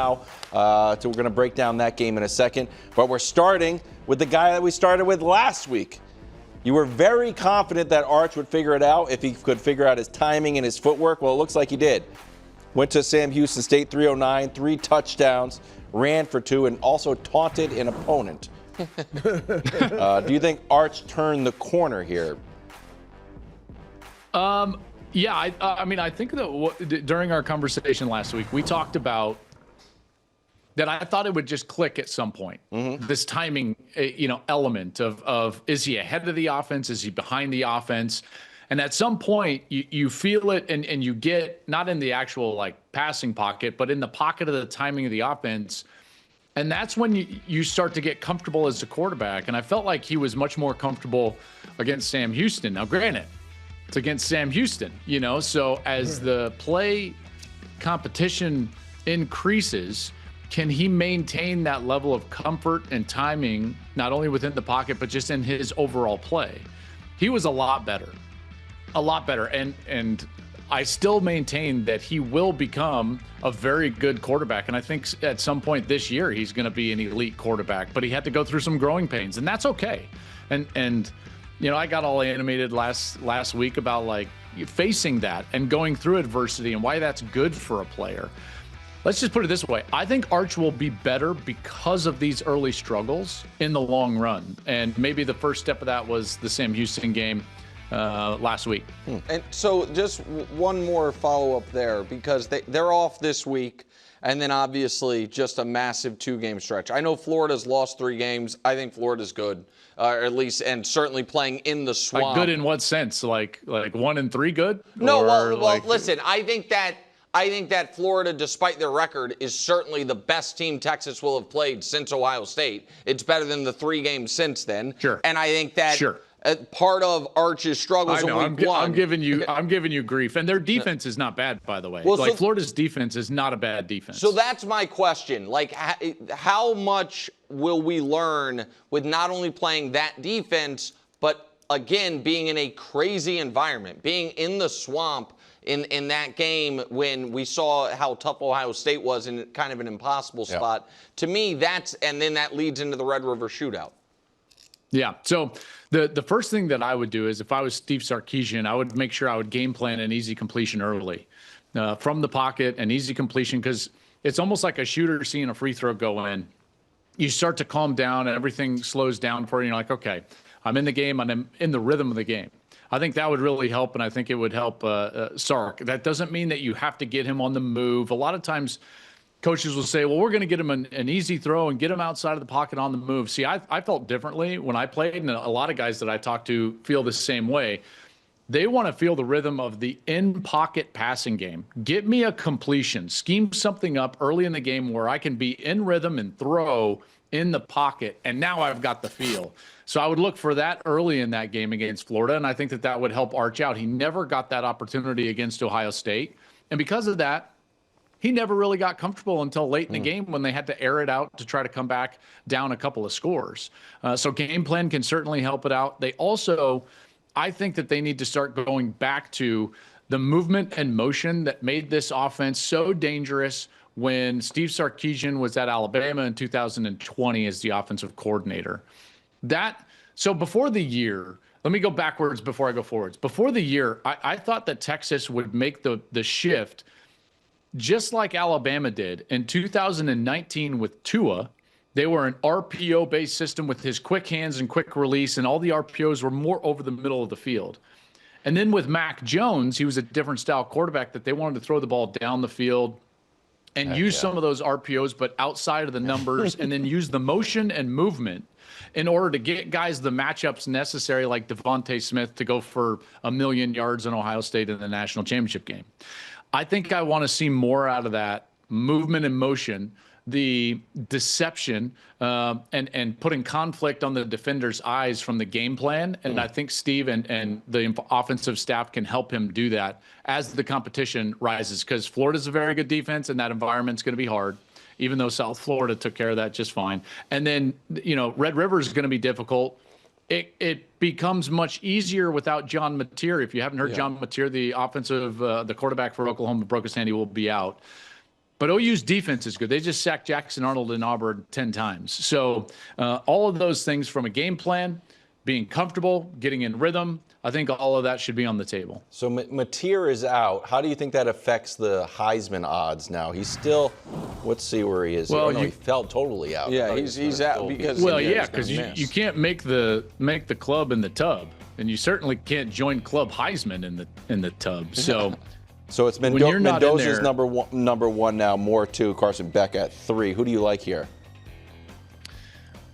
now. So we're going to break down that game in a second. But we're starting with the guy that we started with last week. You were very confident that Arch would figure it out if he could figure out his timing and his footwork. Well, it looks like he did. Went to Sam Houston State 309, 3 touchdowns, ran for 2, and also taunted an opponent. Do you think Arch turned the corner here? Yeah, I mean, I think that during our conversation last week, we talked about that I thought it would just click at some point. This timing, element of is he ahead of the offense? Is he behind the offense? And at some point, you feel it and you get, not in the actual passing pocket, but in the pocket of the timing of the offense. And that's when you start to get comfortable as a quarterback. And I felt like he was much more comfortable against Sam Houston. Now, granted, it's against Sam Houston, so as the play competition increases, can he maintain that level of comfort and timing, not only within the pocket, but just in his overall play? He was a lot better. And I still maintain that he will become a very good quarterback. And I think at some point this year, he's going to be an elite quarterback, but he had to go through some growing pains, and that's okay. And I got all animated last week about facing that and going through adversity and why that's good for a player. Let's just put it this way. I think Arch will be better because of these early struggles in the long run. And maybe the first step of that was the Sam Houston game last week. And so just one more follow-up there, because they're off this week, and then obviously just a massive 2-game stretch. I know Florida's lost 3 games. I think Florida's good, or at least, and certainly playing in the swamp. Good in what sense? Like 1 and 3 good? No, well, listen, I think that Florida, despite their record, is certainly the best team Texas will have played since Ohio State. It's better than the 3 games since then. Sure. And I think that part of Arch's struggles in week 1. I'm giving you grief, and their defense is not bad, by the way. Well, Florida's defense is not a bad defense. So that's my question. How much will we learn with not only playing that defense, but again being in a crazy environment, being in the swamp in that game when we saw how tough Ohio State was in kind of an impossible spot? To me, and then that leads into the Red River Shootout. Yeah. So the first thing that I would do is, if I was Steve Sarkisian, I would make sure I would game plan an easy completion early from the pocket, an easy completion, because it's almost like a shooter seeing a free throw go in. You start to calm down and everything slows down for you. You're like, okay, I'm in the game. I'm in the rhythm of the game. I think that would really help, and I think it would help Sark. That doesn't mean that you have to get him on the move. A lot of times coaches will say, well, we're going to get him an easy throw and get him outside of the pocket on the move. See, I felt differently when I played, and a lot of guys that I talk to feel the same way. They want to feel the rhythm of the in-pocket passing game. Get me a completion. Scheme something up early in the game where I can be in rhythm and throw in the pocket, and now I've got the feel. So I would look for that early in that game against Florida, and I think that would help Arch out. He never got that opportunity against Ohio State, and because of that, he never really got comfortable until late in the game when they had to air it out to try to come back down a couple of scores. So game plan can certainly help it out. They also, I think that they need to start going back to the movement and motion that made this offense so dangerous when Steve Sarkisian was at Alabama in 2020 as the offensive coordinator. So before the year, let me go backwards before I go forwards. Before the year, I thought that Texas would make the shift just like Alabama did in 2019 with Tua. They were an RPO-based system with his quick hands and quick release, and all the RPOs were more over the middle of the field. And then with Mac Jones, he was a different style quarterback that they wanted to throw the ball down the field and use some of those RPOs, but outside of the numbers, and then use the motion and movement in order to get guys the matchups necessary, like Devontae Smith, to go for 1,000,000 yards in Ohio State in the national championship game. I think I want to see more out of that movement and motion, the deception, and putting conflict on the defender's eyes from the game plan. And I think Steve and the offensive staff can help him do that as the competition rises, because Florida's a very good defense, and that environment's going to be hard, even though South Florida took care of that just fine. And then, Red River is going to be difficult. It becomes much easier without John Mateer. If you haven't heard John Mateer, the quarterback for Oklahoma, broke his hand, he will be out. But OU's defense is good. They just sacked Jackson Arnold and Auburn 10 times. So all of those things from a game plan, being comfortable, getting in rhythm, I think all of that should be on the table. So Mateer is out. How do you think that affects the Heisman odds now? He's still, let's see where he is. Well, he felt totally out. Yeah, he's out because because you can't make the club in the tub, and you certainly can't join Club Heisman in the tub. So. So it's Mendoza's number one now, Moore 2, Carson Beck at 3. Who do you like here?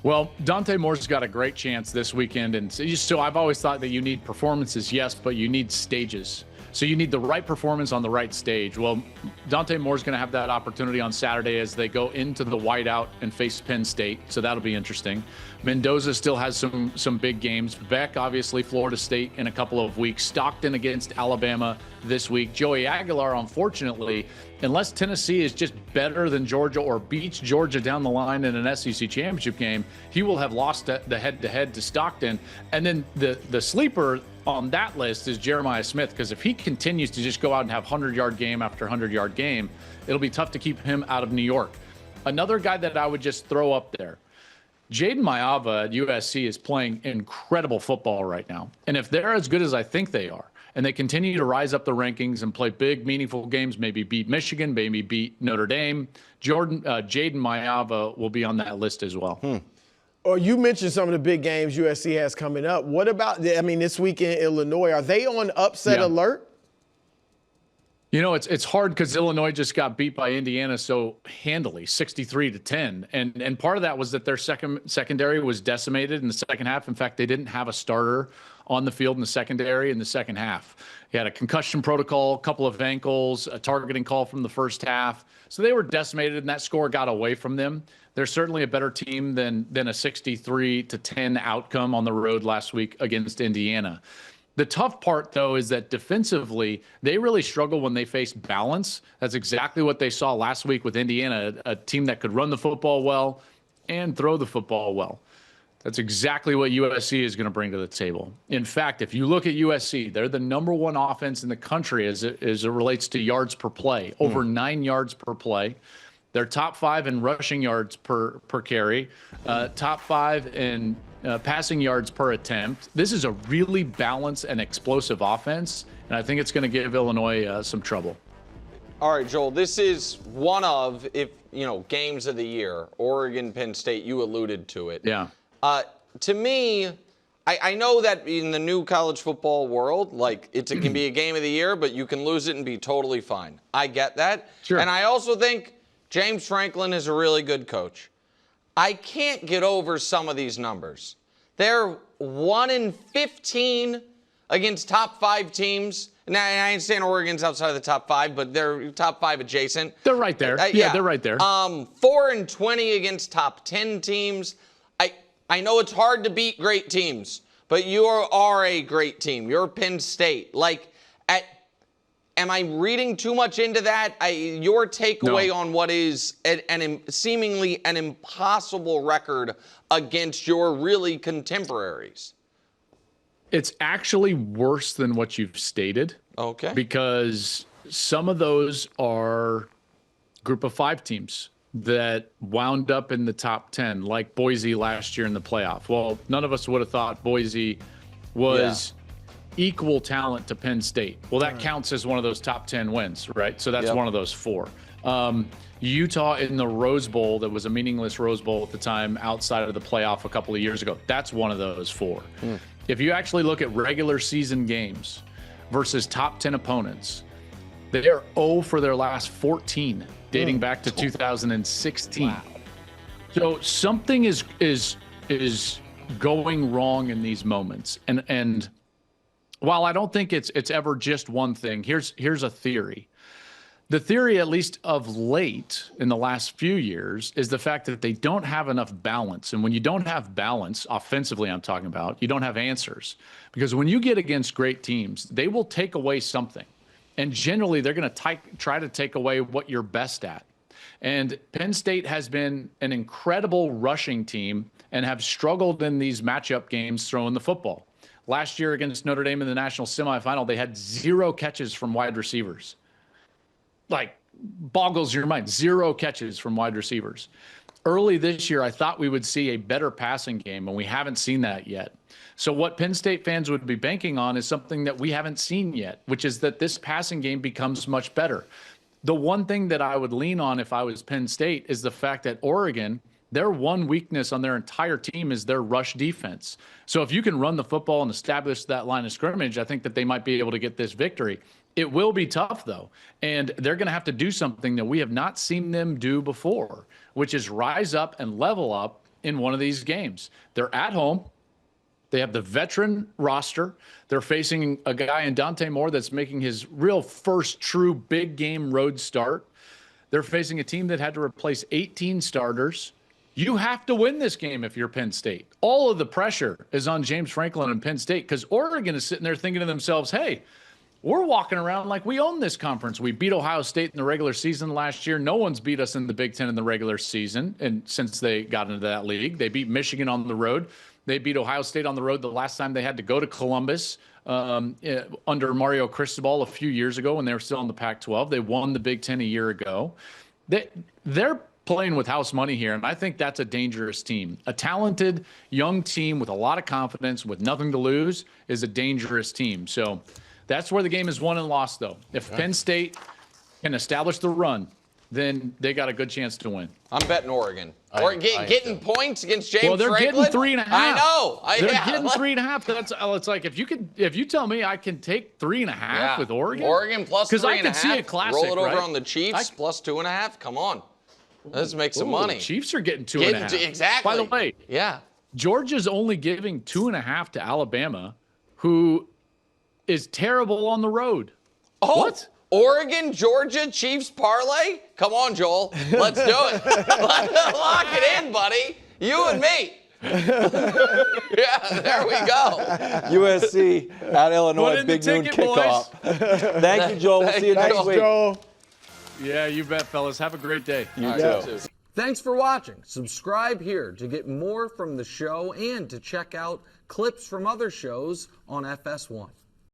Well, Dante Moore's got a great chance this weekend. And so I've always thought that you need performances, yes, but you need stages. So you need the right performance on the right stage. Well, Dante Moore's going to have that opportunity on Saturday as they go into the whiteout and face Penn State. So that'll be interesting. Mendoza still has some big games. Beck, obviously, Florida State in a couple of weeks. Stockton against Alabama this week. Joey Aguilar, unfortunately, unless Tennessee is just better than Georgia or beats Georgia down the line in an SEC championship game, he will have lost the head-to-head to Stockton. And then the sleeper on that list is Jeremiah Smith, because if he continues to just go out and have 100-yard game after 100-yard game, it'll be tough to keep him out of New York. Another guy that I would just throw up there, Jaden Mayava at USC is playing incredible football right now. And if they're as good as I think they are, and they continue to rise up the rankings and play big, meaningful games, maybe beat Michigan, maybe beat Notre Dame, Jaden Mayava will be on that list as well. Or you mentioned some of the big games USC has coming up. What about, this week in Illinois? Are they on upset alert? You know, it's hard because Illinois just got beat by Indiana so handily, 63-10. And part of that was that their secondary was decimated in the second half. In fact, they didn't have a starter on the field in the secondary in the second half. He had a concussion protocol, a couple of ankles, a targeting call from the first half. So they were decimated, and that score got away from them. They're certainly a better team than a 63-10 outcome on the road last week against Indiana. The tough part, though, is that defensively, they really struggle when they face balance. That's exactly what they saw last week with Indiana, a team that could run the football well and throw the football well. That's exactly what USC is going to bring to the table. In fact, if you look at USC, they're the number one offense in the country as it relates to yards per play, over 9 yards per play. They're top 5 in rushing yards per carry, top 5 in passing yards per attempt. This is a really balanced and explosive offense, and I think it's going to give Illinois some trouble. All right, Joel, this is one of, games of the year. Oregon, Penn State, you alluded to it. Yeah. To me, I know that in the new college football world, it can be a game of the year, but you can lose it and be totally fine. I get that. Sure. And I also think James Franklin is a really good coach. I can't get over some of these numbers. They're 1-15 against top 5 teams. Now, I understand Oregon's outside of the top 5, but they're top 5 adjacent. They're right there. Yeah, they're right there. 4-20 against top 10 teams. I know it's hard to beat great teams, but you are a great team. You're Penn State. Am I reading too much into that? Your takeaway on what is seemingly an impossible record against your really contemporaries? It's actually worse than what you've stated. Okay. Because some of those are group of 5 teams that wound up in the top 10, like Boise last year in the playoff. Well, none of us would have thought Boise was equal talent to Penn State. Well, that counts as one of those top 10 wins, right? So that's one of those 4. Utah in the Rose Bowl, that was a meaningless Rose Bowl at the time outside of the playoff a couple of years ago. That's one of those 4. If you actually look at regular season games versus top 10 opponents, they are 0 for their last 14, dating back to 2016. Wow. So something is going wrong in these moments. And while I don't think it's ever just one thing, here's a theory. The theory, at least of late in the last few years, is the fact that they don't have enough balance. And when you don't have balance, offensively I'm talking about, you don't have answers. Because when you get against great teams, they will take away something. And generally, they're going to try to take away what you're best at. And Penn State has been an incredible rushing team and have struggled in these matchup games throwing the football. Last year against Notre Dame in the national semifinal, they had 0 catches from wide receivers. boggles your mind. 0 catches from wide receivers. Early this year, I thought we would see a better passing game, and we haven't seen that yet. So what Penn State fans would be banking on is something that we haven't seen yet, which is that this passing game becomes much better. The one thing that I would lean on if I was Penn State is the fact that Oregon, their one weakness on their entire team is their rush defense. So if you can run the football and establish that line of scrimmage, I think that they might be able to get this victory. It will be tough, though, and they're going to have to do something that we have not seen them do before, which is rise up and level up in one of these games. They're at home. They have the veteran roster. They're facing a guy in Dante Moore that's making his real first true big game road start. They're facing a team that had to replace 18 starters. You have to win this game if you're Penn State. All of the pressure is on James Franklin and Penn State because Oregon is sitting there thinking to themselves, hey, we're walking around like we own this conference. We beat Ohio State in the regular season last year. No one's beat us in the Big Ten in the regular season. And since they got into that league, they beat Michigan on the road. They beat Ohio State on the road the last time they had to go to Columbus under Mario Cristobal a few years ago when they were still in the Pac-12. They won the Big Ten a year ago. They're playing with house money here, and I think that's a dangerous team. A talented, young team with a lot of confidence, with nothing to lose, is a dangerous team. So that's where the game is won and lost, though. If Penn State can establish the run, then they got a good chance to win. I'm betting Oregon. Getting points against James Franklin. Well, they're Franklin? getting 3.5. I know. They're getting 3.5. It's like if you tell me I can take 3.5 with Oregon. Oregon plus 3.5. Because I could see a classic. Roll it over right? on the Chiefs plus 2.5. Come on. Let's make some money. The Chiefs are getting 2.5. Exactly. By the way, Georgia's only giving 2.5 to Alabama, who is terrible on the road. Oh, what? Oregon, Georgia, Chiefs parlay? Come on, Joel. Let's do it. Lock it in, buddy. You and me. Yeah, there we go. USC at Illinois, big noon kickoff. Thank you, Joel. We'll see you next week. Joel. Yeah, you bet, fellas. Have a great day. You too. Thanks for watching. Subscribe here to get more from the show and to check out clips from other shows on FS1.